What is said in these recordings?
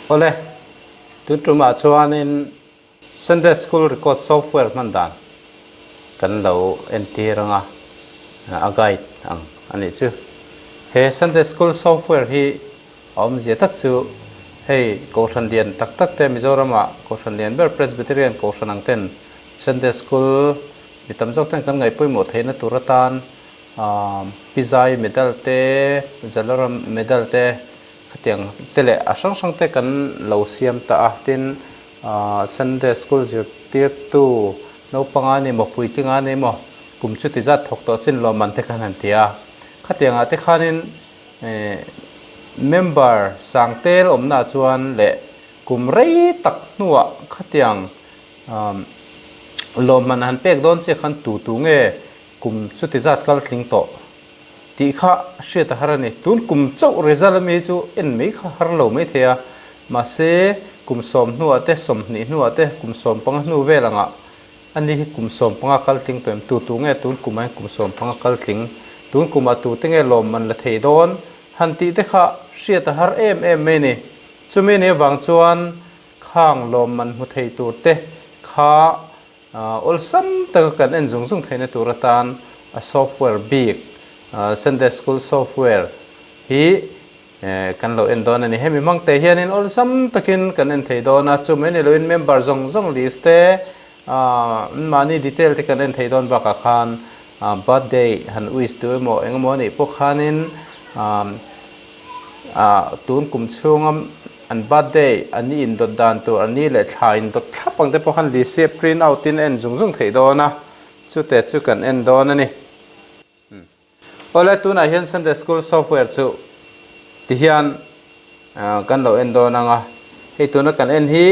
ole tun tuma chuan in Sunday school record software man dan kan lo enti ranga a guide ang ani chu he Sunday school software hi zia tak chu hei Kohhran lian tak tak te Mizorama Kohhran lian ber Presbyterian Kohhran ang ten Sunday school mitam jok ten kan ngai poimo theina tura tan pizai medal te zalaram medal te khatiang tele asang sang te kan lo siam ta a tin Sunday school Zirtirtu no pangani mo puitingani mo kumchu ti zat thok to chin lo man te kan han tia khatiang ate khanin member sangtel omna chuan le kum rei tak nuwa khatiang lo man han pek don che khan tu nge kum chu ti zat kal thling to ti kha she ta harani tun kum chau result me chu en me kha har lo me thea ma se kum som nuwa te som ni nuwa te kum som pang nu velanga ani hi kum som panga kal thling to tu nge tun kumai kum som panga kal thling tun kuma tu te nge lo man la thei don han ti te kha she ta har em me ni chumi ne wang chuan khang lo man mu thei tu te kha awlsam taka kan en zung theina tura tan a software big Sunday school software hi kan lo en don ani hemi mang te hianin awlsam takin kan en thei dona chumi ne lo in member zong list te mani detail te kan en thei don bakah khan birthday han wish tu mo engmo ni pokhanin tun kum chungam an birthday ani in dot dan tu ani le thla in dot thapang te pokhan li se print out in en zung thei dona chu te chu kan en don ani ola tuna hian Sunday school software chu ti hian kan lo en don anga he tuna kan en hi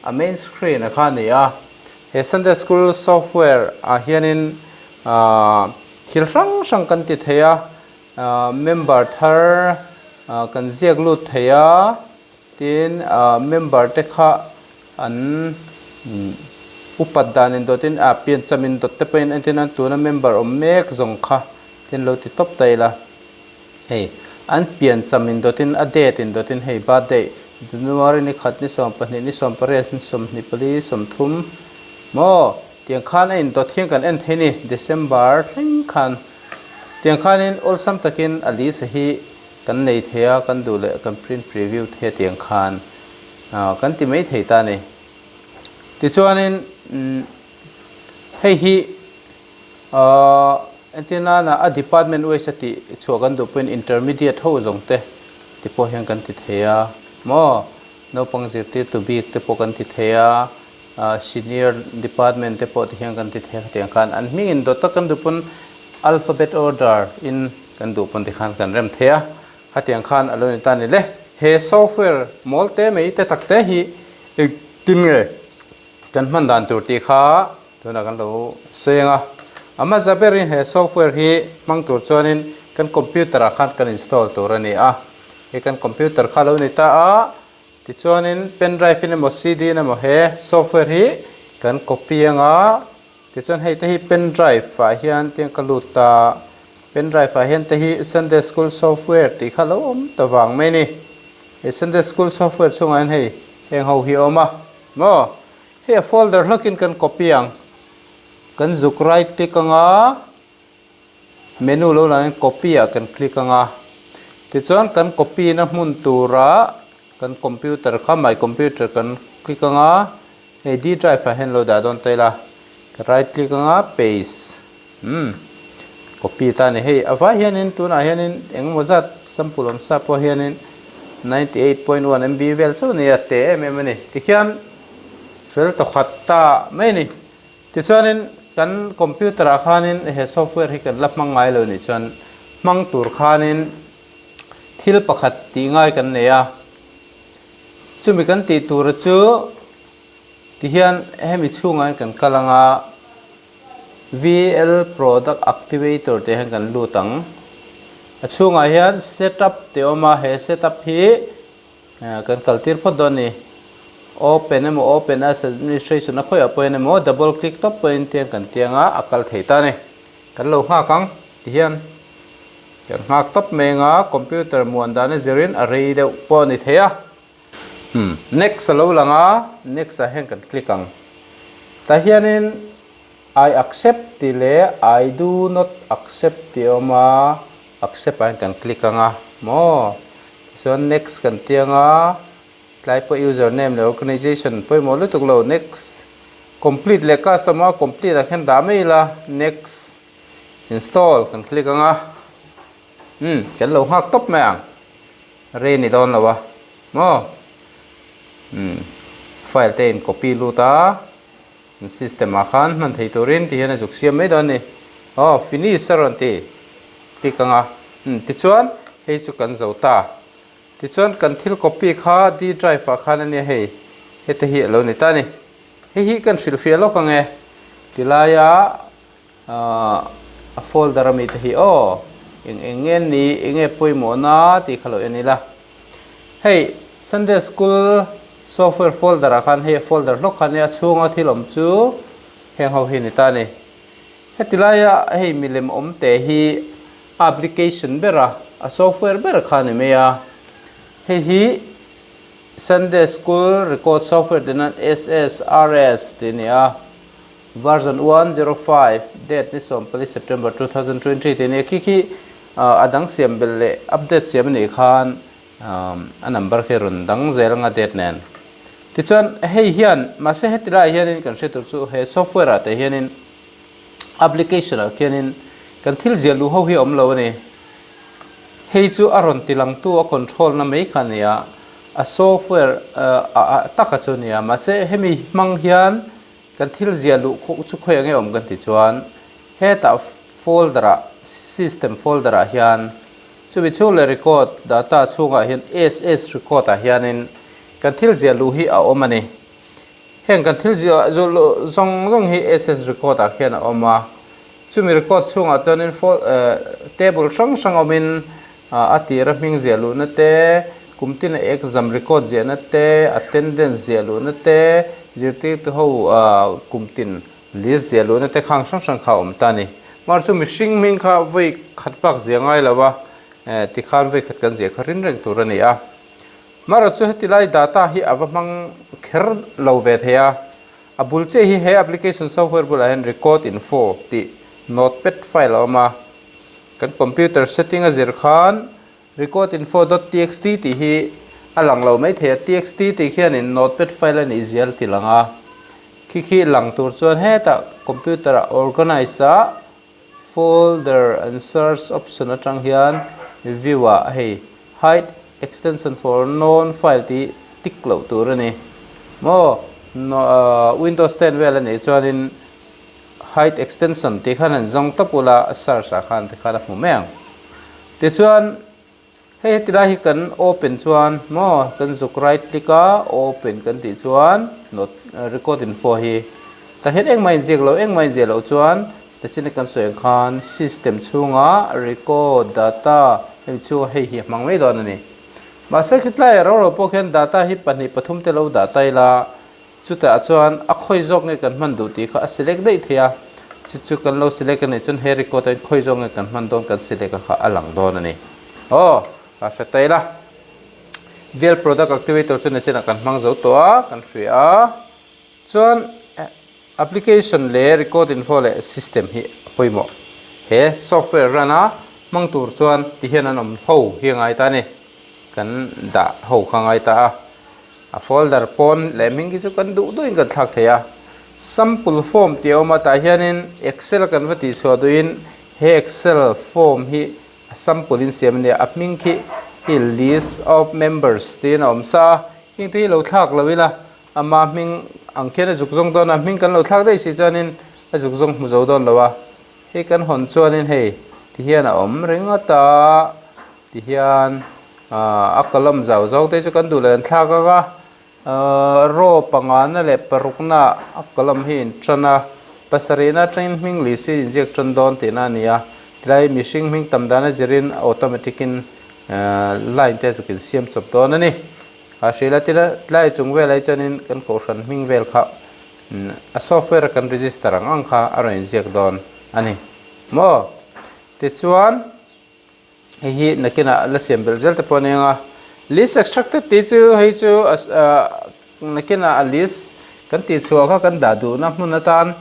a main screen a kha ni a he Sunday school software a hianin thil sang kan ti theya member thar kan ziak lut theya tin member te kha an upat danin dotin pian chamin dot te pen antin an tuna member mek zong kha tin lo ti top taila hey an pian chamin dotin a date in dotin hey birthday January ni khat ni som pahni ni som pare ni som ni pali som thum mo tiang khan in dot thiang kan en theni December thing khan tiang khan in awlsam takin ali se hi kan nei thea kan du le kan print preview the tiang khan kan ti mai thei ta ni ti chuanin hei hi atana na a department wise ati chuakan du point intermediate ho zong te ti po hian kan ti thea mo no pang Zirtirtu big te po kan ti thea senior department te po ti hian kan ti thea tiang khan an hming in dot kan du pun alphabet order in kan du pun ti khan kan rem thea hatiang khan alon ta ni le he software molte mei te takte hi tin nge kan man dan tur ti kha tuna kan lo senga ama zaberin he software hi mang tur chuanin kan computer a khan kan install tur ani a he kan computer kha lo ni ta a ti chuanin pen drive in mo cd na mo he software hi kan copy anga ti chuan hei te hi pen drive fa hian tiang kaluta pen drive fa hian te hi Sunday school software ti kha lo tawng mai ni he Sunday school software chunga an hei heng ho hi oma mo he folder hlokin kan copy ang kan zuk right click anga menu lo la copy a kan click anga ti chuan kan copy na hmun tura kan computer kha my computer kan click anga he d drive fa hen lo da don taila right click anga paste copy ta ni hei awa hianin tuna hianin engmo zat sample om sa po hianin 98.1 MB vel chu ni ate memani tikhian fel to khatta mai ni ti chuanin kan computer a khanin he software hi kan lap mangai lo ni chuan mang tur khanin thil pakhat ti ngai kan neya chumi kan ti tur chu ti hian hemi chunga kan kalanga VL product activator te han kan lutang achunga hian setup te oma he setup hi kan kaltir phodoni open as administration a khoi apoin mo double click top point te kan tianga akal theita ne kan lo ha kang ti hian kan hak top menga computer muan dane zerin array de po ni theya next alo langa next a hen kan click ang ta hianin I accept ti le I do not accept ti oma accept an kan click anga mo so next kan tianga tlai po username le organization po mo lutuk lo next complete le customer complete a hen da maila next install kan click anga kan lo hak top mang re ni don lawa mo file ten copy luta system akhan man thei turin ti hena juk siam mai don ni finish saron ti kanga ti chuan hei chu kan zawta ti chuan kan thil copy kha di drive akhan ani hei hete hi lo ni ta ni hi kan sil fial lo kange tilaya a folder mi te hi engen ni enge poimo na ti khalo enila hei Sunday school software folder akhan he folder lok khania chunga thilom chu heng ho hi ni ta ni hetilaya hei milim omte hi application bera a software bera khani meya hi Sunday school record software dinan SSRS tinia version 105 date ni sompali September 2023 tinia kiki adang siam belle update siam ni khan a number ke rundang zel nga date nen tichuan hei hian mase hetira hianin kan hriattur chu he software ate hianin application a hianin kan thil zialu ho hi omlo ni hei chu aron tilang tu a control na mai khania a software taka chu nia mase hemi mang hian kan thil zialu chu khoi ange om kan ti chuan he ta folder system folder a hian chu bi chu le record data chunga hian ss record a hianin kan thil zialu hi a omani heng kan thil zia zawng hi ss record a hian a oma chumi record chunga chanin table sang omin atira hming zialu na te kumtin exam record zia na te attendance zialu na te zirtirtu ho kumtin list zialu na te khang sang kha om tani mar chumi hming kha voi khatpak zia ngai lawa ti khan voi khat kan zia kharin reng turani a mara chu hetilai data hi avamang kher lo ve thea abulche hi he application software bula hen record info ti notepad file oma kan computer setting a zir khan record info.txt ti hi alang lo mai thea txt ti khian in notepad file an easial ti langa khi lang tur chuan he ta computer organize a folder and search option atang hian view a hei hide extension for known file ti tik lo tur ani mo Windows 10 vel ani chuanin hide extension ti khan an zong tapula search a khan ti khala mumeng ti chuan hei tira hi kan open chuan mo kan zuk right click a open kan ti chuan not record info hi ta het engmai ziak lo engmai zia lo chuan ta chin kan soeng khan system chunga record data hei chu hei hi mangmei don ani ma se khitlai ro pokhen data hi pani pathum te lo data ila chuta chuan a khoi jok nge kan man du ti kha select dei thia chu kan lo select ani chun he record ai khoi jok nge kan man don kan select kha alang don ani a setaila vel product activator chun chena kan mang zo to a kan free a chuan application le record info le system hi poimo he software rana mang tur chuan ti hian an om ho hi ngai ta ni kan da ho khangai ta a folder pon le ming ki chu kan du in kan thak theya sample form ti oma ta hianin excel kan vati so duin he excel form hi sample in siam ne aping ki list of members tin om sa king ti lo thak lawila ama ming angkhen juk jong don a ming kan lo thak dei si chanin a juk jong mu zo don lawa he kan hon chuanin he ti hian a om ringa ta ti hian akalam zawng te chu kan du len thlaka ga ro pangana le parukna akalam hin chana pasarina train hming li si ziak tron don te na nia lai mishing hming tamdana zirin automatic in line te sukin siam chop don ani a shela tira lai chungwe lai chanin kan Kohhran hming vel kha a software kan register ang kha aron ziak don ani mo te chuan hi nakina la siam bel zel te poninga list extracted ti chu hei chu nakina alis kan ti chhuah kha kan da du na hmun atan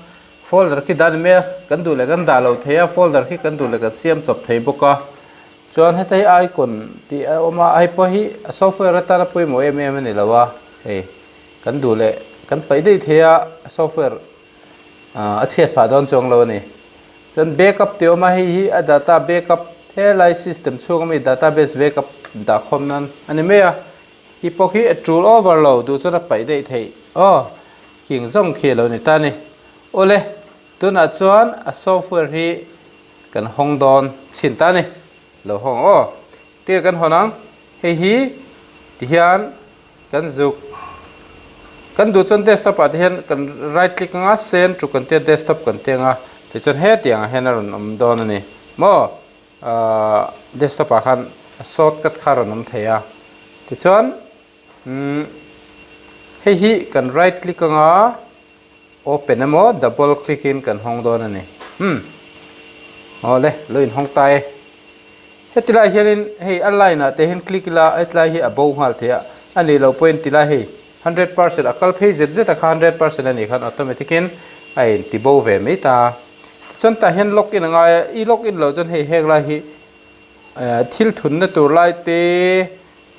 folder ki dan me kan du le kan da lo theya folder ki kan du le kan siam chop thei boka chuan hetai icon ti oma ai po hi software atana pui mo ni lawa kan du le kan pai dei theya software a chet pha don chong lo ni chuan backup te oma hi a data backup helai system chung mi database backup da khom nan ani me a hi po hi a tool overload du chona pai dei thei king zawng khelo ni ta ni ole tuna chuan a software hi kan hong don chin ta ni lo hong ti kan honang hi ti hian kan zuk kan du chon desktop at hian kan right click nga send to kan te desktop kan te nga ti chon he tiang a henaron don ani mo desktop a khan shortcut kharon theya ti chon hi kan right click nga open amo double click in kan hong don ani ole loin hong tai hetila hianin hei align a te hin click la etla hi abo hal thea ani lo point tila hi 100% akal phei zz ta 100% ani khan automatic in ai ti bo ve me ta chon ta hian login nga I login lo jon hei hek la hi thil thun na tur lai te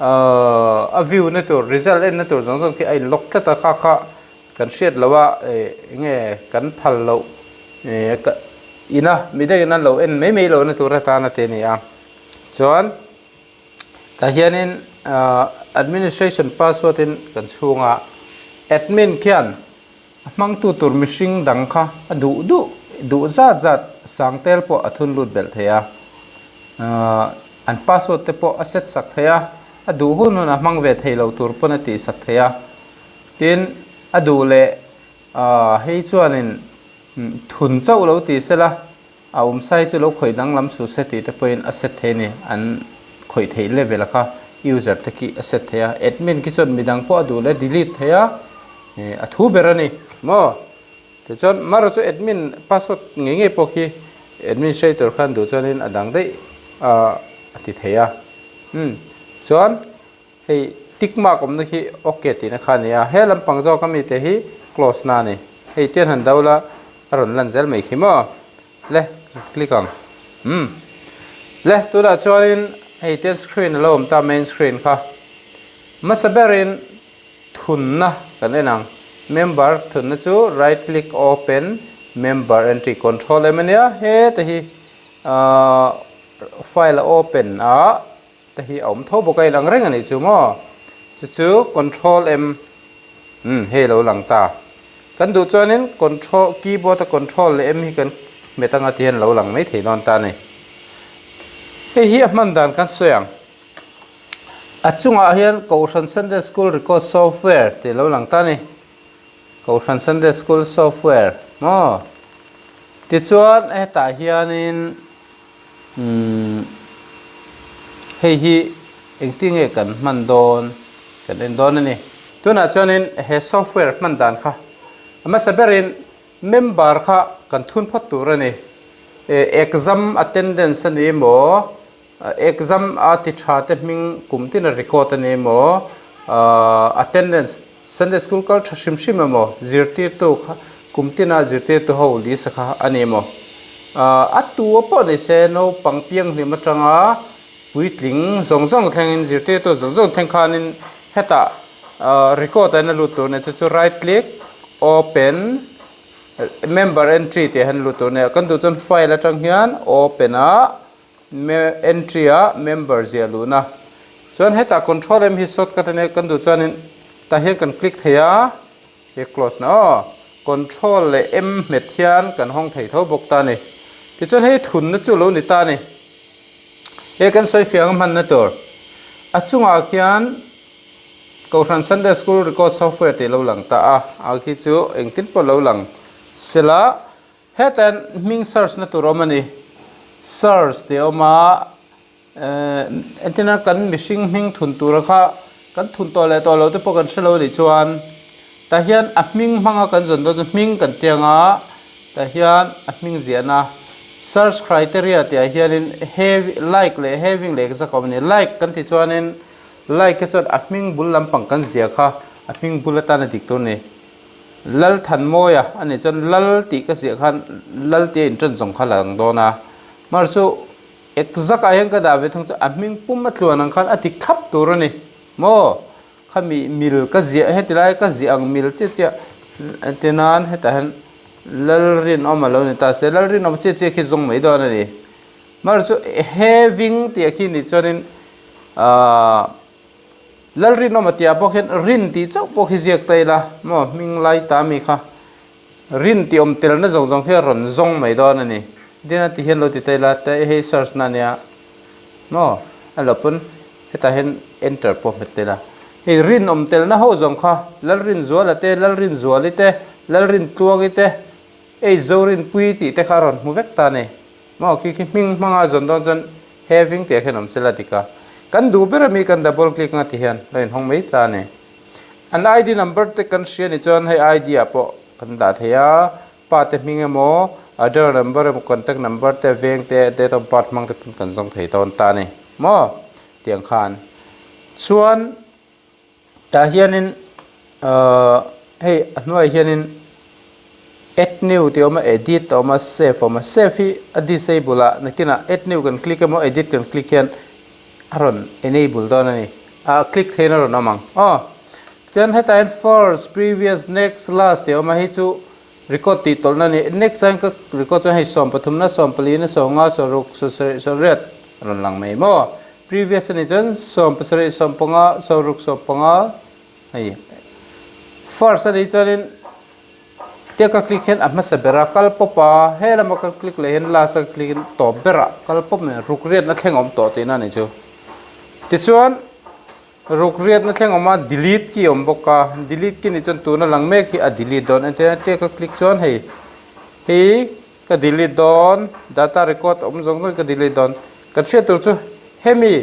a view na tur result na tur zong zong ki ai log ta kha kan shet lawa nge kan phal lo ina midai na lo en me lo na tur ta na te ni a chuan ta hianin administration password in kan chunga admin khian hmang tu tur mihring dang kha du zat sangtel po athun lut bel theya an password te po asset sak theya adu hun na hmang ve theilo tur pona ti sak theya tin adu le hei chuanin thun chau lo ti sela sai chu lo khoi dang lam su seti te point asset the ni an khoi thei level kha user te ki asset theya admin ki chon midang po adu le delete theya athu berani mo te chon maro chu admin password nge po khi administrator khan du chonin adang dei ati theya chon hei tick mark om na khi okay ti na khania helam pangzo kami te hi close na ni hei ten han daula aron lan zel mai khimo le click on le tura choin hei ten screen lo ta main screen kha masaberin thunna kan enang member thunna chu right click open member entry control emania he te hi file open te hi om tho bokai lang reng ani chu mo chu control m he lo lang ta kan du chonin control keyboard control m hi kan metanga tian lo lang mai thei non ta ni hi man dan kan soyang achunga hian Kohhran Sunday School record software te lo lang ta ni Kohhran Sunday School software mo ti chuan ta hianin hi engtinge kan man don kan en don ani tuna chuanin he software man dan kha ama saberin member kha kan thun phat tur ani exam attendance ani mo exam ati thate hming kumtina record ani mo attendance Sunday school kal thashim shim mo Zirtirtu kumtina Zirtirtu ho li sakha ani mo atu po ni se no pangpiang ni matanga puitling zawng thengin Zirtirtu zawng thengkhanin heta record ana lutur ne chu right click open member entry te han lutur ne kan du chon file atang hian open entry member zialuna chon heta control m hi shortcut ne kan du chonin ta hian kan click theya he close na control le m met hian kan hong thei tho bok ta ni ti chon he thun na chu lo ni ta ni he kan soi fiang man na tur achunga khian Kohhran Sunday School record software te lo lang ta a khi chu engtin po lo lang sela hetan hming search na tu romani search te oma antina kan mishing hming thun tur kha kan thun to lo te po kan selo ni chuan ta hian a hming hmanga kan zon do hming kan tianga ta hian a hming ziana search criteria te hianin have like le having le exact omni like kan ti chuanin like ke chot a hming bul lampang kan ziak kha hming bulatan dik to ni lal than moya ani chon lal ti ka sia khan lal ti in tran zong khalang do na mar chu exact ayang ka da ve thong chu hming pum ma thluan ang khan ati khap tur ani mo khami mil ka zia hetilai ka ziang mil che che tenan heta han lal rin om lo ni ta se lal rin om che che khi zong mai do na ni mar chu having ti khi ni chonin lal rin om tia pok hen rin ti chau pok hi ziak tai la mo ming lai ta mi kha rin ti om tel na zong zong he ron zong mai do na ni dina ti hen lo ti tai la ta he search na nia mo alopun heta hen enter po metela he rin om tel na ho zong kha lal rin zual ate lal rin zual ite lal rin tuang ite ei zorin pui ti te kharon mu vek ta ne mo ki ming manga zon don jon having te khenom sela tika kan du ber mi kan double click nga ti hian lain hong mei ta ne an id number te kan share ni chon hai id apo kan da theya pa te ming emo other number emo contact number te veng te date of birth mang te kan jong thei ton ta ne mo tiang khan chuan ta hianin hey anoi hianin add new ti oma edit oma save hi a disable a nakina add new kan click emo edit kan click hian aron enable don ani click theina ron amang then heta in first previous next last ti oma hi chu record ti tolna ni next time ka record chu hi som pathumna som palina songa soruk so ret ron lang mai mo previous ni jan som pasari som panga soruk som panga ai first ani chanin te ka click hen amma sabera kal popa hela ma ka click le hen la sa click to bera kal pop me ruk riat na thlengom to te na ni chu ti chuan ruk riat na thlengoma delete ki om boka delete ki ni chon tu na lang me ki a delete don ante te ka click chuan hei ka delete don data record om jong ka delete don kan she tur chu hemi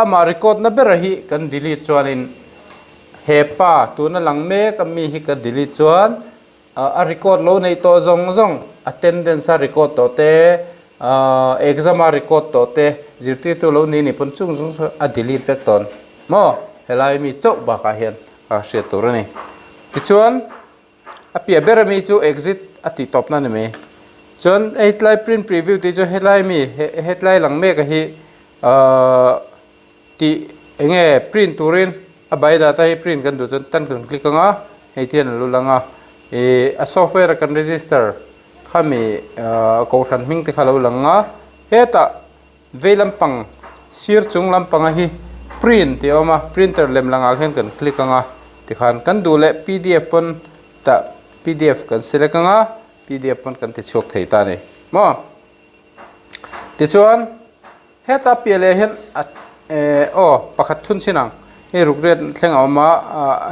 ama record na bera hi kan delete chuan in hepa tu na lang me ka mi hi ka delete chuan a record lo nei to zong attendance a record to te exam a record to te zirtirtu lo ni pun chung a delete vek ton mo helai mi chok ba ka hian a she tur ni ti chuan a pia ber mi chu exit ati top na ni me chuan headline print preview ti chu headline mi headline lang me ka hi ti enge print turin a bai data hi print kan du chun tan kan click anga hei thian lu langa a software kan register khami Kohhran hming te khalo langa heta veilam pang sir chung lam panga hi print ti oma printer lem langa khen kan click anga ti khan kan du le pdf pon ta pdf kan select anga pdf pon kan ti chok thei ta ne mo ti chuan heta pele hen pakhat thun sinang he rukret thleng awma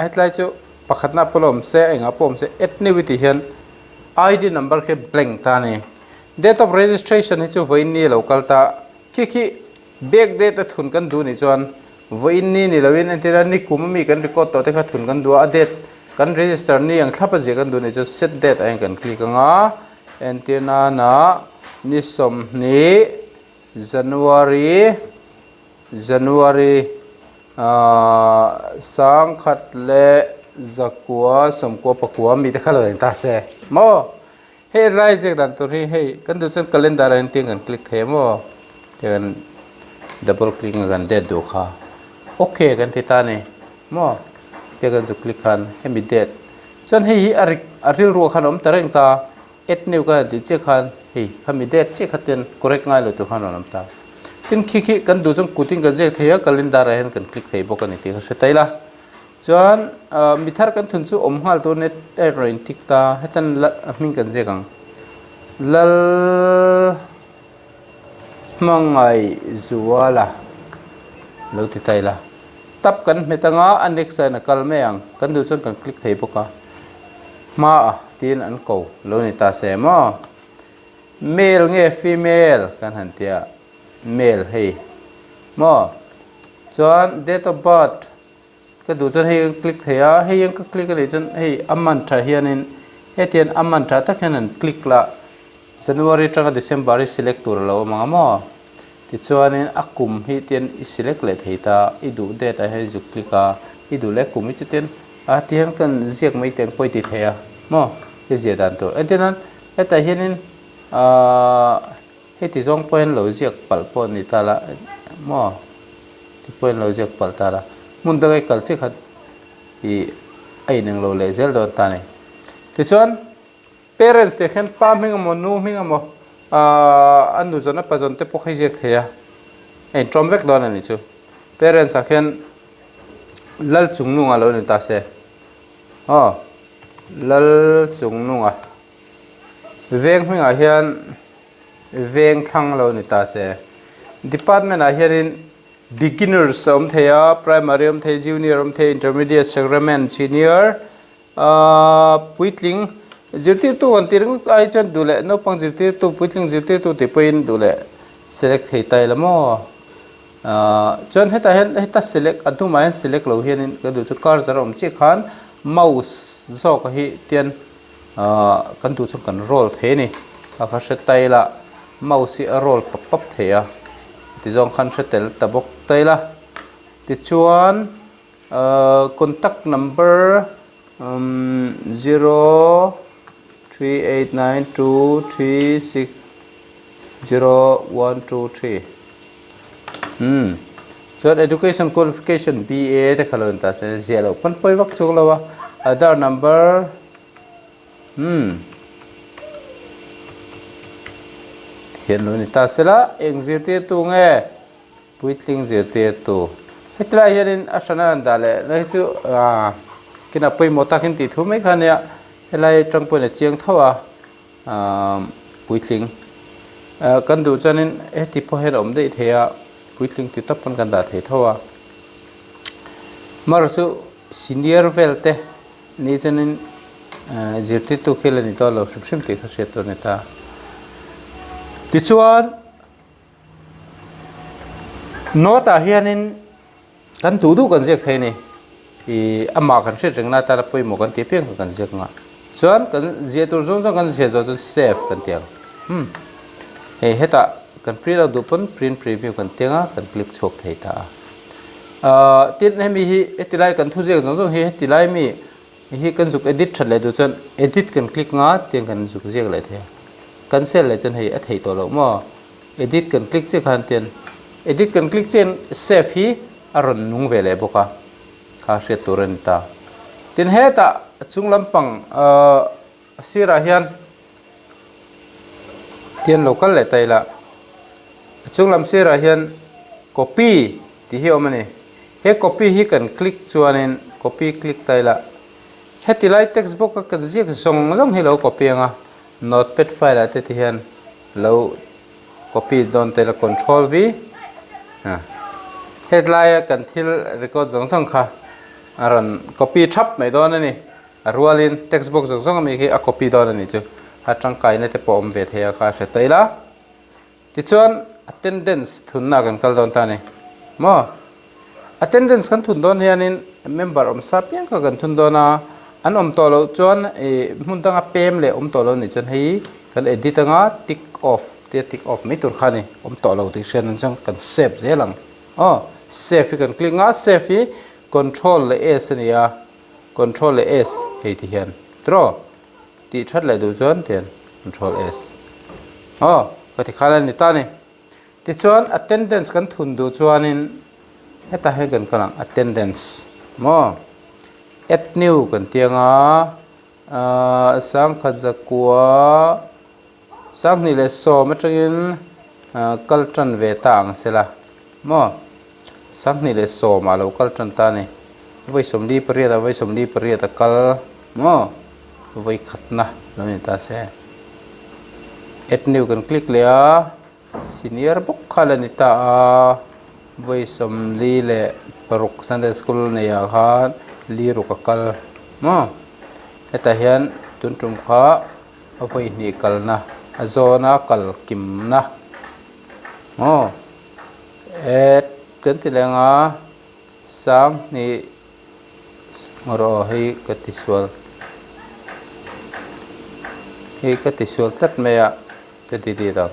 hetlai chu pakhatna polom se enga pom se activity hian id number ke blank ta ne date of registration hi chu voin ni local ta ki back date a thun kan du ni chuan voin ni lawin antira ni kumami kan record to te kha thun kan du a date kan register ni ang thlapa je kan du ni chu set date ang kan click anga antenna na ni som ni January sang khat le zakua somko pakua mi te khala ta se mo he rai je dan to he kan du chen calendar an ting kan click the mo kan double click kan date do kha okay kan ti ta ne mo te kan ju click khan he mi date chen he aril ro khan om tareng ta et new ka ti che khan he khami date che khaten correct ngai lo to khan om ta tin khi kan du jong kuting kan je thea calendar hen kan click thei bok ani ti se taila chuan mithar kan thun chu om hal to net roin tik ta hetan hming kan je gang lal mangai zuala lo ti taila tap kan metanga anexa na kalmeang kan du chon kan click thei boka ma tin an ko lo ni ta se mo male nge female kan han tia male hey mo chuan date of birth ka du chon hey click theya hey yang ka click le chon hey amman tha hianin he tian amman tha ta khanan click la January tanga December select tur lo manga mo ti chuanin akum hi tian select le theita i du date he ju click a i du le kum hi tian tiang kan ziak mai teng poi ti thea mo he zia dan to entinan heta hianin he ti zawng point lo ziak pal pon ni tala mo ti point lo ziak pal tala mun da kai kal che khat i ai nang lo le zel don ta ne ti chuan parents te khen pa ming mo nu ming mo anu zona pa zon te po khai ziak thea ei trom vek don ani chu parents a khen lal chung nu nga lo ni ta se lal chung nu nga veng hming a hian veng thlang lo ni ta se department a hianin beginners om thea primary om the junior om the intermediate sacrament senior puitling zirtirtu an tirung ai chan dule no pang zirtirtu puitling zirtirtu te point dule select thei tai lamo chon heta select adu mai select lo hianin ka du chu cursor om che khan mouse zo ka hi tian kan tu chu kan roll the ni ka kha se tai la mouse a roll pop pop theya ti zong khan se tel tabok tai la ti chuan contact number 03892360123 chuan education qualification BA te khalon ta se zelo pan poi wak chuk lawa Aadhaar number hiện luôn ta sẽ là anh Zirtirtu nghe puitling Zirtirtu hết lại hiện asana anda lệ lấy chứ cái nào bây một ta hiện tỷ thu mấy khăn nè hết lại trong bây giờ chiang thua puitling cần đủ cho nên hết thì po hết ổn đấy thì puitling thì tập con cần đã thấy thua mà rồi chứ senior velte ni cho nên Zirtirtu khi lên đó là sắp thì có sẽ tôi ta ti chuan nota hianin kan tu du kan ziak thei ni I ama kan hret rengna ta poi mo kan ti piang kan ziak nga chuan kan zia tur zong zong kan zia zo save kan tiang heta kan print out du pon print preview kan tianga kan click chok thei ta tin hemi hi etilai kan thu ziak zong zong hi tilai mi hi kan zuk edit that le du chuan edit kan click nga tiang kan zuk ziak le the cancel lại chân hay thầy tổ lỗ mà edit cần click trên khán tiền edit cần click trên save hi aron nung về lại boka khá sẽ tổ rên ta tiền hết ta chung lâm bằng sira hian tiền local lại tay là chung lâm sira hian copy thì hiểu mà này hết copy hi cần click cho nên copy click tay là hết thì lại text box cần ziak zong zong hi lo copy nga notepad file ate ti hian lo copy don te la control v headline kan thil record zong zong kha aron copy thap mai don ani rualin text box zong zong mi ki a copy don ani chu atang kai na te pom ve thea kha se taila ti chuan attendance thunna kan kal don ta ni mo attendance kan thun don hianin member om sapiang ka kan thun dona an om to lo chuan mun tanga pem le om to lo ni chuan hei kan edit anga tick off mi tur khani om to lo ti shen chang kan save zelang save kan click nga save hi control le s ania control le s hei ti hian draw ti that le du chuan ten control s ka ti khala ni ta ni ti chuan attendance kan thun du chuanin heta he kan kalang attendance mo add new kan tianga sang khadzakua sang ni le so matringin kaltran ve tang sela mo sang ni le so ma lo kaltran ta ni voi somli pariya kal mo voi khatna lo ni ta se add new kan click le a senior book khala ni ta voi somli le paruk Sunday school ne ya khan liru kakal mo eta hian tuntum kha avoi ni kalna azona kal kimna mo et kan tilenga sang ni ngoro hei katiswal chat meya te di da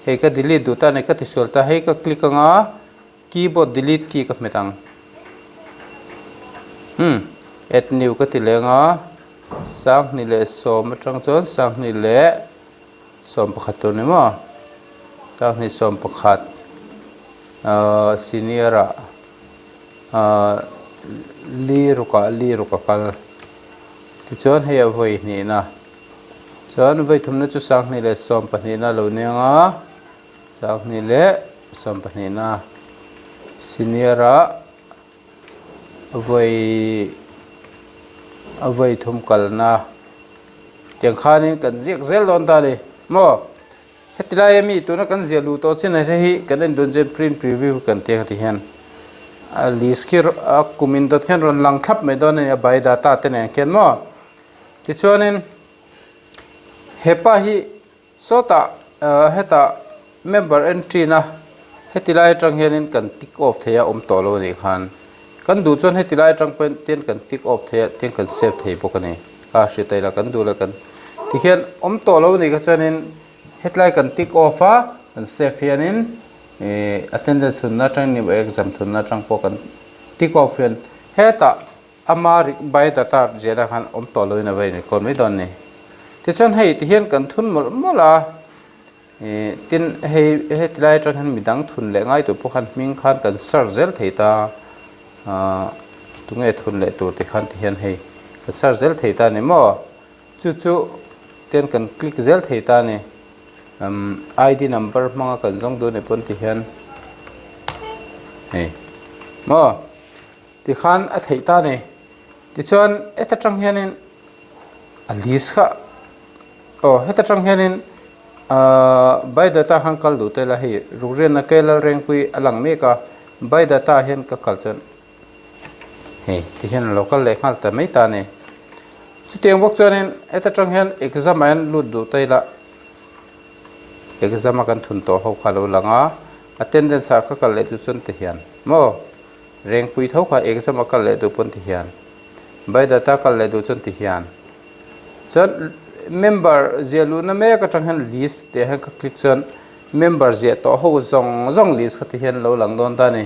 hei ka delete du ta ne katiswal ta hei ka click anga keyboard delete key ka metang et new ka ti lenga sang ni le som atang chon sang ni le som pakhat tu ni mo sang ni som pakhat senior li ruka kal ti chon hei avoi ni na chon vai thumna chu sang ni le som pahni na lo nenga sang ni le som pahni na senior avoi thum kal na tiang khanin kan ziak zel don ta ni mo hetilai mi tu na kan zialu to chin hi kan en don je print preview kan te ti hen a list ki kumin dot hen ron lang thap me don ne bai data te ne ken mo ti chonin hepa hi sota heta member entry na hetilai tang hianin kan tick off theya to lo ni khan kan du chon hetilai tang pen ten kan tick off theya ten kan save thei bokani ka shi tai la kan du la kan ti hian to lo ni ka chanin hetlai kan tick off a kan save hianin attendance na tang ni exam thun na tang po kan tick off hian heta amari bai data jena khan to lo na bai ni kon mai don ni ti chon hei ti hian kan thun mola tin hei tilai tang han midang thun le ngai tu po khan hming khan kan sar zel theita tungai thun le tu ti khan ti hian hei kan sar zel theita ni mo chu ten kan click zel theita ni id number manga kan jong du ne pon ti hian hei mo ti khan a theita ni ti chon eta tang hianin a list kha heta tang hianin bai data hang kal du te la hi rugren na kelal reng pui alang me ka bai data hian ka kal chan he ti hian local le khal ta mai ta ne chu teng bok chanin eta tang hian exam an lut du te la exam kan thun to ho khalo langa attendance ka kal le tu chon te hian mo reng pui tho kha exam kal le du pon ti hian bai data kal le du chon ti hian chon member zelu na me ka tang han list te ha ka click chon member je to ho zawng list khati hian lo lang don ta ni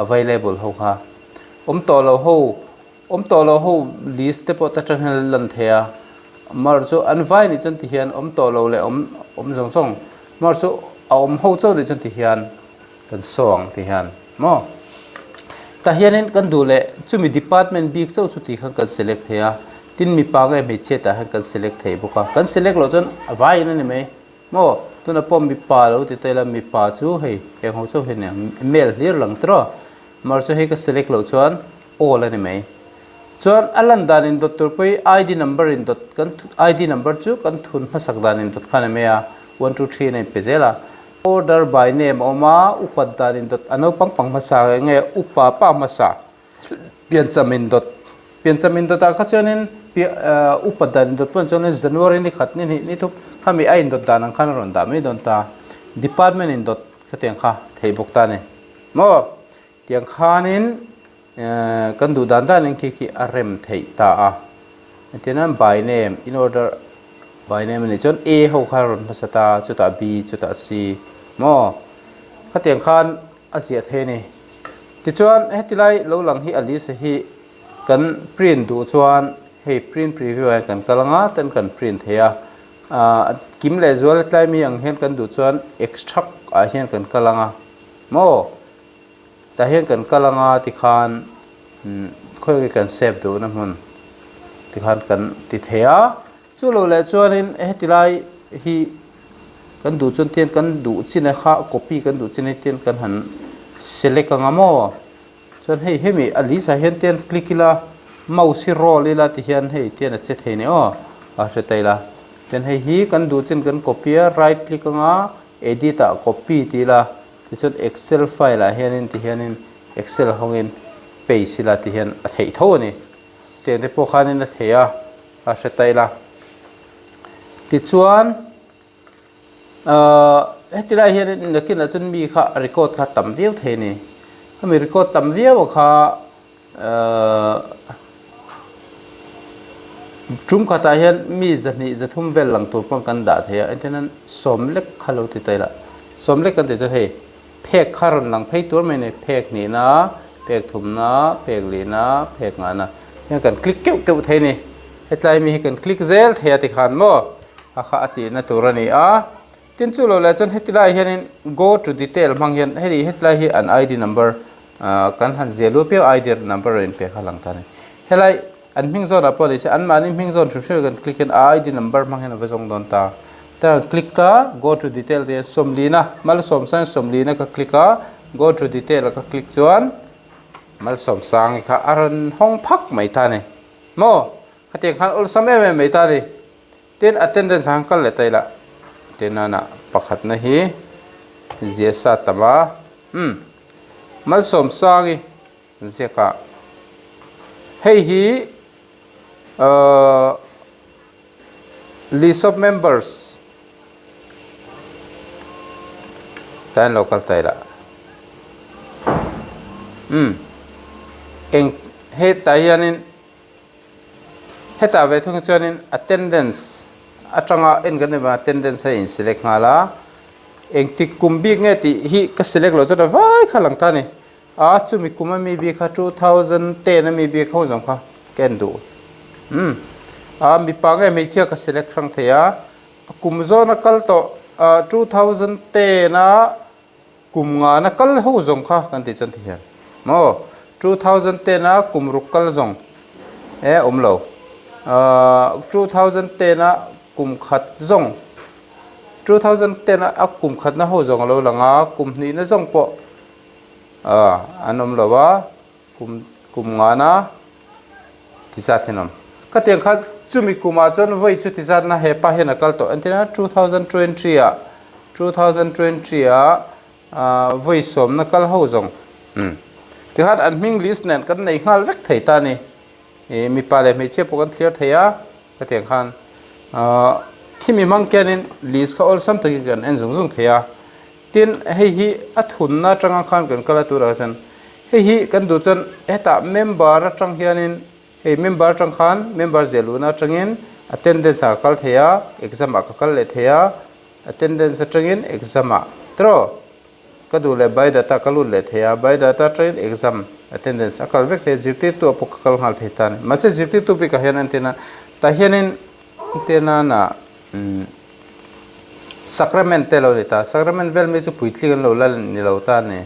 available ho kha to lo ho list te po ta tang han lan thea mar chu anvai ni chan ti hian to lo le zawng mar chu ho chu ni chan ti hian kan song ti hian mo ta hianin kan du le chumi department big chu chu ti khan kan select thea tin mi pa ngai me che ta han kan select thei boka kan select lo chon vai na ni me mo tuna pom mi pa lo ti tela mi pa chu hei ho chu he ne mail lir lang tro mar chu he ka select lo chuan all ani me chuan alan dan in dot tur pui id number in dot kan id number chu kan thun phasak dan in dot khana me ya 1 2 3 nei pezela order by name oma upad dan in dot ano pang masa nge upa pa masa pian chamin dot ta khachanin upadan dot pon chon January ni khat ni thup khami ai dot dan khan ron da me don ta department in dot khateng kha thei bok ta ne mo tiang khanin kan du dan dan ki arem thei ta a tenan by name in order by name ni chon a ho kha ron phasata chuta b chuta c mo khateng khan asia the ni ti chuan hetilai lo lang hi ali se hi kan print du chuan hei print preview kan kalanga tan kan print heya kim lehzual tlai mi ang hen kan du chuan extract a hian kan kalanga mo ta hian kan kalanga ti khan khoi kan save du na mun ti khan kan ti theya chu lo le chuan in hetilai hi kan du chun ten kan du china kha copy kan du china ten kan han select anga mo chon hei hemi ali sa hen ten clickila mouse roll ila ti hian hei ten a che thei ne a retaila ten hei hi kan du chin kan copy right click anga edit a copy ti la ti chon excel file a hianin ti hianin excel hongin paste la ti hian a thei tho ni ten te po khanin a theya a retaila ti chuan hetilai hianin nakin a chun mi kha record kha tam viau the ni mi record tam viau kha trum khata hian mi zani zathum vel lang tur pang kan da the antenan somlek khalo ti taila somlek kan te he phek kharon lang phei tur mai ne phek ni na phek thum na phek li na phek nga na ยังกันคลิกเกี่ยวเทนี่เฮ็ดไรมีกันคลิกเซลเทียติขันโมอาคาอตินะตัวนี้ตินจูเราเลยจนเฮ็ดไรเห็น go to detail มังเห็นเฮ็ดไรเห็นอัน ID number กันหันเซลูเปียว ID number เรียนเปียขันหลังท่านเฮ็ดไรอันมิงโซนอ่ะพอดีอันมานี่มิงโซนช่วยกันคลิกกัน ID number มังเห็นเอาไปส่งโดนตาแต่คลิกตา go to detail เรียนสมลีนะมาลสมสังสมลีนะก็คลิกgo to detail แล้วก็คลิกจวนมาสมสังอีกค่ะอารมณ์ห้องพักไม่ท่านนี่โมขัดยังขันawlsamไม่ท่านนี่เต้น attendance หังกันเลยแต่ละเต้นน่ะปักขัดนะฮีเจียสัตตมามาสมสังอีเจียกะเฮ้ยฮีlist of members แต่ local แต่ละเองเฮ็ดแต่ยันนินเฮ็ดแต่เวทุกชนิด attendance อัตราเอ็นกันเนี่ยมา attendance ให้ select งาละเองติกุมบีเงี้ยติฮีก็ select เราจะได้ไว้ข้างหลังท่านี่จุมีกุมมีบีค่ะ2010มีบีเข้าจังค่ะแกนดูมีปังเงี้ยไม่เชื่อก็ select ครั้งเทียกุมโซนักกัลโต2010นะกุมงานักกัลเข้าจังค่ะกันติจันทียนโม2010นะกุมรุกกัลจงเรา2010นะกุมขัดจง2010นะกุมขัดนะหัวจงเราหลังกุมนี้นะจงปะอันเราว่ากุมงานะที่สัตย์นั่นก็เตียงขัดจุมีกุมาจนไว้จุดที่สัตย์นะเฮปะเฮนักกัลโตอันที่นะ2020ไว้สมนักกัลหัวจงที่ฮัดอันมิงลิสต์เนี่ยกันในงานเวกไทยตานี่มีปลาเลยไม่เชื่อพวกกันเคลียร์ไทยก็เตียงขันที่มีมังแกนินลิสต์ก็awlsamตะกี้กันเอ็นzungไทยทีนเฮีอัฐุนน่าจังขันกันก็ละตัวละจันเฮีกันดูจันตาเมมเบอร์จังเฮียนินเมมเบอร์จังขันเมมเบอร์เจลูน่าจังอิน attendance กัลไทยexam กัลเลไทย attendance จังอิน exam ตรอก็ดูเลยใบ data กัลลุเลไทยใบ data จังอิน exam attendance กัลเวกเตZirtirtuปกกัลหัลไทยตานมาเสZirtirtuปีกเฮียนันทีน่ะแต่เฮียนินทีน่ะนะsacrament เราเนี่ยตา sacrament เวลไม่จะพูดถึงเราเล่นนี่เราตาเนี่ย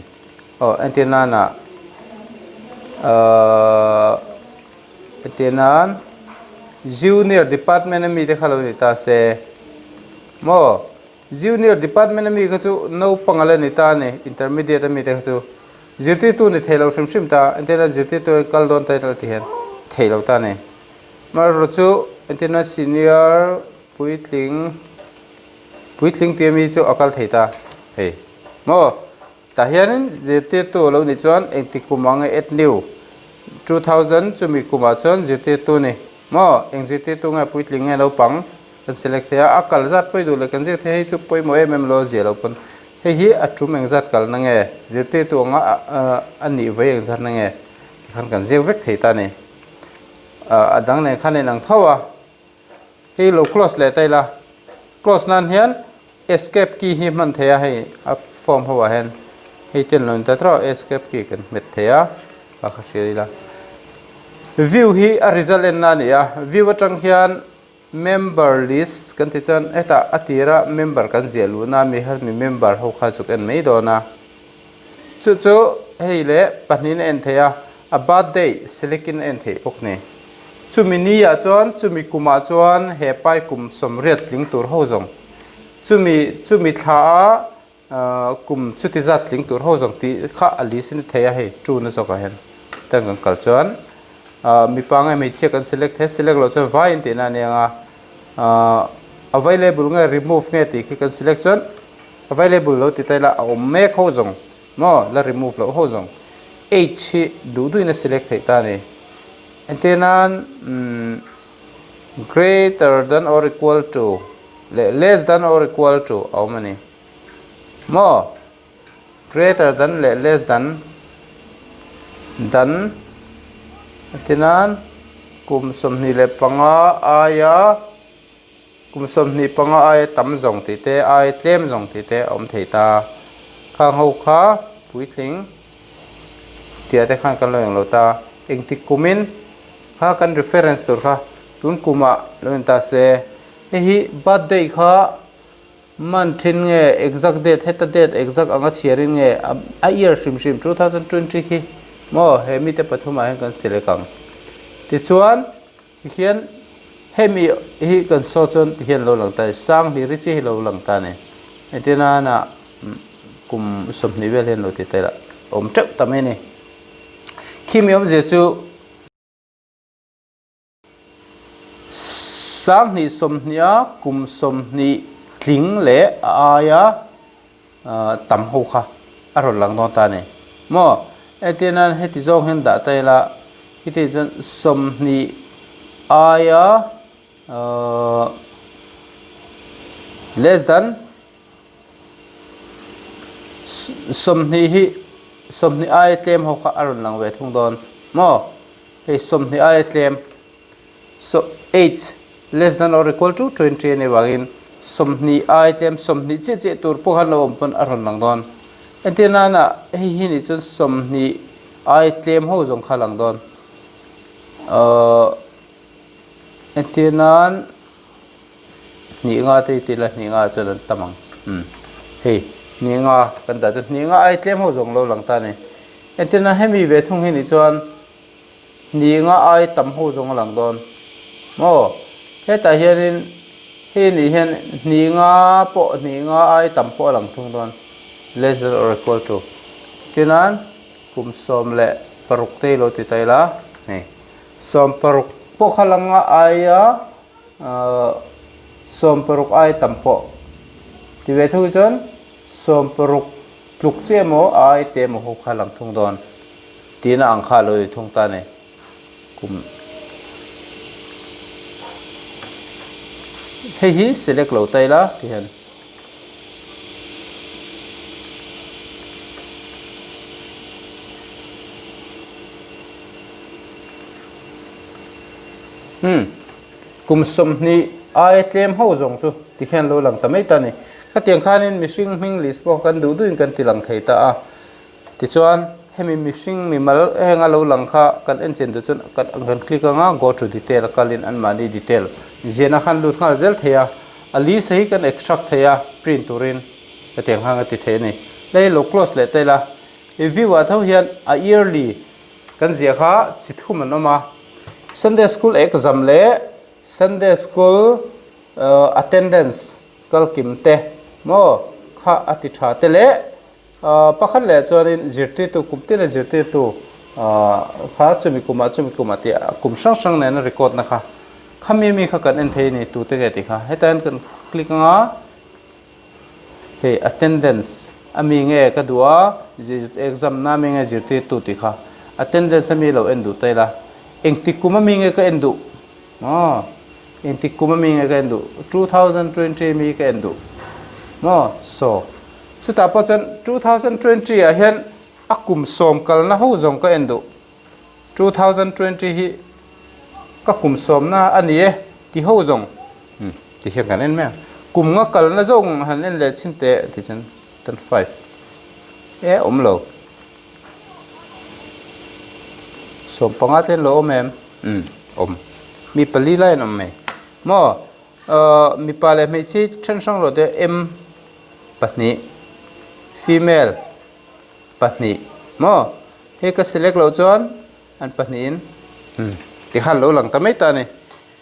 อันที่นั่นนะอันที่นั่น junior department มีเด็กเราเนี่ยตาเสโม junior department มีก็จะโน้ปังอะไรเนี่ยตาเนี่ย intermediate มีเด็กก็จะZirtirtuเนี่ยเทเราชิมตาอันที่นั่นZirtirtuกัลโดนไทยเราที่เห็นเทเราตาเนี่ยมารู้จุอันที่นั่น senior พูดถึงเพียงมีจุอากาศไทยตาเฮ้ยโมแต่เห็นZirtirtuเราเนี่ยจวนเองติกุมังเอ็ดนิว2000จะมีกุมาจวนZirtirtuเนี่ยโมเองZirtirtuไงพูดถึงไงเราปังกัน select เทียอากาศจัดไปดูเลยกันเฮ้ยจุไปโมเมมโลเจเราปนเฮ้ยอัดจุ่มเองจัดกันนั่งไงZirtirtuงะอันนี้ไว้เองจัดนั่งไงขันกันเวกไทยตาเนี่ยดังเนี่ยขันในหนังเท่าเฮ้ยเรา close เลยแต่ละ close นั้นเห็นescape key ที่มันเทียให้form หัวเห็นให้เจนลงแต่ถ้า escape key กันเม็ดเทียก็เขาเชื่อละ view ที่ result นั่นเนี่ย view จังเห็น member list กันที่จันแต่อัติระ member กันเจลูน่ามีให้มี member เขาขาจุกันไม่โดนนะจู่ให้เละปัจจุบันเอ็นเทีย about day select เอ็นเทียพวกนี้จุมีนี่จวนจุมีกุมาจวนเฮไปกุมสมเรียดลิงตัวหัวจงจุมีท่ากลุ่มชุดที่จัดลิงตัวหัวจงที่ข้าอลิสินเทียให้จูนสกัดเห็นแต่กันกัลจวนมีปังไงไม่เช็คกัน select ให้ select เราจะไว้ที่นั่นเองavailable ไง remove ไงที่คือกัน select จวน available เราที่แต่ละเอา make หัวจงโม่แล้ว remove เราหัวจง h ดูด้วยนะ select ให้ตานี่อันที่นั่นgreater than or equal to less than or equal to เอามานี่ more greater than less than ที่นั่นกุมสมนิเลปังอายะกุมสมนิปังอายตั้มจงติเตอายเต็มจงติเตอมเทตาข้างหัวขาปุยทิ้งเดี๋ยวแต่ข้างกันเลยเราตาเองติกุมิน kha kan reference tur kha tun kuma loin ta se hi birthday kha month in nge exact date heta date exact anga chiarin nge a year shim 2020 khi mo he mi te pathuma hen kan selekang ti chuan hian hemi hi kan so chon hian lo lang ta sang hi ri chi lo lang ta ne etina na kum som ni vel hen lo ti tela om chak tame ne khimiom je chu sang ni som nia kum som ni tling le aya tam ho kha aron lang non ta ne mo etina heti zawng hen da tela hiti jan som ni aya less than somni hi somni ai tlem ho kha aron lang ve thung don mo he somni ai tlem so h less than or equal to 20 ne wangin somni ai tlem somni che che tur po han lo pon aron lang don entina na hi ni chun somni ai tlem ho jong kha lang don entinan ni nga te tila ni nga chalan tamang he ni nga kan da ni nga ai tlem ho jong lo lang ta ne entina hemi ve thung hi ni chuan ni nga ai tam ho jong lang don mo he ta hianin he ni hian ni nga po ni nga ai tam po lang thung don less than or equal to tinan kum som le paruk te lo ti taila ne som paruk po khalanga aya som paruk ai tampo ti ve thu chon som paruk pluk che mo ai te mo ho khalang thung don tina ang kha loi thung ta ne kum hei hi select lo taila ti han kum som ni ai tlem ho jong chu ti khan lo lang chamai ta ni ka tiang khanin mishing hming list po kan du duin kan ti lang thei ta a ti chuan hemi mishing mi mal henga lo lang kha kan en chen du chun kan click anga go to detail kalin an mani detail jena khan lut kha zel theya ali sahi kan extract theya print turin ka tiang hanga ti the ni lei lo close le tela e view a thau hian a yearly kan zia kha chithu manoma Sunday school exam le Sunday school attendance kal kimte mo kha ati tha te le pakhan le chorin zirtirtu kumte le zirtirtu kha chumi kuma ti kum sang sang ne na record na kha khami mi kha kan en thei ni tu te ge ti kha hetan kan click nga he attendance ami nge ka duwa exam na mi nge zirtirtu ti kha attendance mi lo en du te la engti kuma mi nge ka endu engti kuma mi nge ka endu 2020 mi ka endu mo so chuta pa chan 2020 a hian akum som kal na ho jong ka endu 2020 hi ka kum som na ani e ti ho jong ti hian kan en me kum nga kal na jong han en le chin te ti chan tan 5 e lo som pangaten lo mem mi pali lai nom me mo mi pale me chi chen sang lo de m patni female patni mo he ka select lo chon an patnin ti khan lo lang ta mai ta ne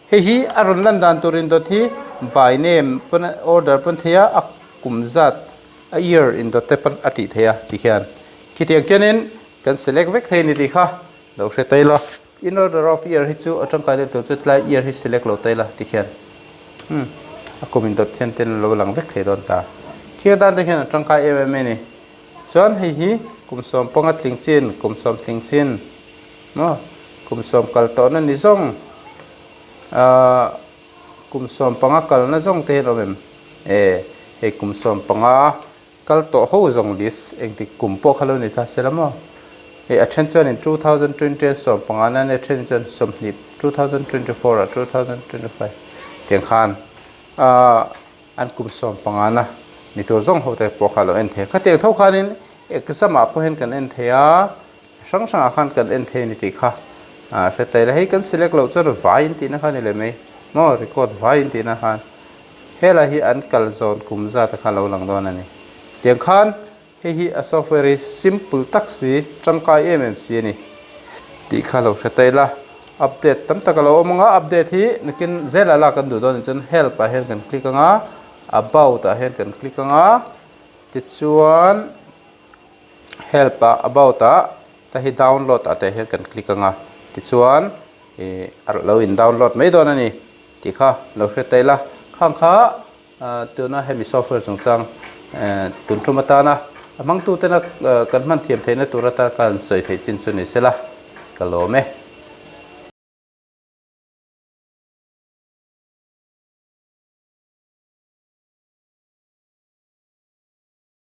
he hi aron lan dan turin dot hi by name pon order pon thia akum zat a year in dot te pan ati thia ti khian khitiang kenin kan select vek thei ni ti kha lo se taila in order of year hi chu atang ka le to chetla year hi select lo taila ti khian akomin dot chen ten lo lang vek thei don ta khia dan te khian atang ka em me ni chon hi kum som ponga tling chin kum som tling chin no kum som kal to na ni zong kum som panga kal na zong te lo mem he kum som panga kal to ho zong lis eng ti kum po khalo ni ta selamo attention in 2020 som pangana ne attention som ni 2024 or 2025 tiang khan an kum som pangana ni to zong ho te po khalo en the khate tho khanin exam a po hen kan en thea sang sang khan kan en the ni ti kha sẽ tay là hay cần select lâu cho nó vawn tí na khan ile mai mo record vawn tí na khan he là hi an kal zone kum za ta khan lo lang don ani tiang khan hi a software simple taxi tangkai mmc ni ti kha lo sẽ tay la update tam ta lo manga update hi nakin zela la kan du don chun help a hen kan click anga about a hen kan click anga ti chuan help about ta hi download ate hen kan click anga ti chuan ar lo in download mai don ani ti kha lo se tai la khang kha tuna hemi software chung chang tun tuma tana amang tu tena kan man thiam theina tura ta kan soi thei chin chu ni sela ka lo me